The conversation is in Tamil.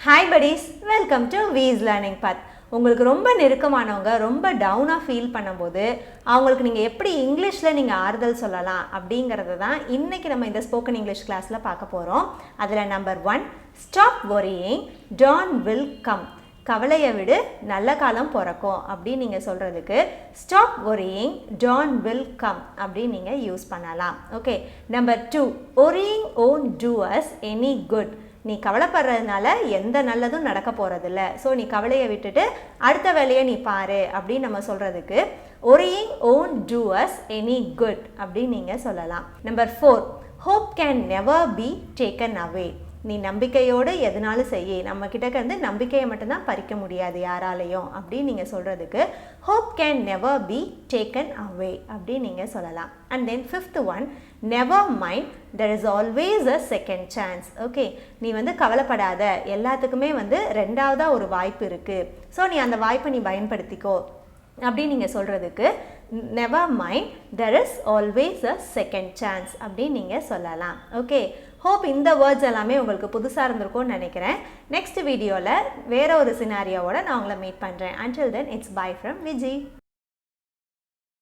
Hi buddies, welcome to V's Learning Path. உங்களுக்கு ரொம்ப நெருக்கமானவங்க ரொம்ப டவுனாக ஃபீல் பண்ணும்போது அவங்களுக்கு நீங்கள் எப்படி இங்கிலீஷில் நீங்கள் ஆறுதல் சொல்லலாம் அப்படிங்கிறது தான் இன்றைக்கி நம்ம இந்த ஸ்போக்கன் இங்கிலீஷ் கிளாஸில் பார்க்க போகிறோம். அதில் number 1, stop worrying, dawn will come. கவலையை விடு, நல்ல காலம் பிறக்கும் அப்படின்னு நீங்கள் சொல்கிறதுக்கு stop worrying, dawn will come அப்படின்னு நீங்கள் யூஸ் பண்ணலாம். Okay, number 2, worrying won't do us any good. நீ கவலைப்படுறதுனால எந்த நல்லதும் நடக்க போகிறதில்ல, ஸோ நீ கவலையை விட்டுட்டு அடுத்த வேலையை நீ பாரு அப்படின்னு நம்ம சொல்கிறதுக்கு worrying won't do us any good அப்படின்னு நீங்கள் சொல்லலாம். Number 4, hope can never be taken away. நீ நம்பிக்கையோடு எதுனாலும் செய்ய, நம்ம கிட்டக்க வந்து நம்பிக்கையை மட்டும்தான் பறிக்க முடியாது யாராலையும் அப்படின்னு நீங்கள் சொல்கிறதுக்கு hope can never be taken away அப்படின்னு நீங்கள் சொல்லலாம். And then 5th one, never mind, there is always a second chance. Okay, நீ வந்து கவலைப்படாத, எல்லாத்துக்குமே வந்து ரெண்டாவதாக ஒரு வாய்ப்பு இருக்குது, ஸோ நீ அந்த வாய்ப்பை நீ பயன்படுத்திக்கோ அப்படின்னு நீங்கள் சொல்கிறதுக்கு never mind, there is always a second chance அப்படின்னு நீங்கள் சொல்லலாம். ஓகே, ஹோப் இந்த வேர்ட்ஸ் எல்லாமே உங்களுக்கு புதுசாக இருந்திருக்கும்னு நினைக்கிறேன். நெக்ஸ்ட் வீடியோவில் வேறு ஒரு சினாரியோவோட நான் உங்களை மீட் பண்ணுறேன். Until then, it's bye from Vijay.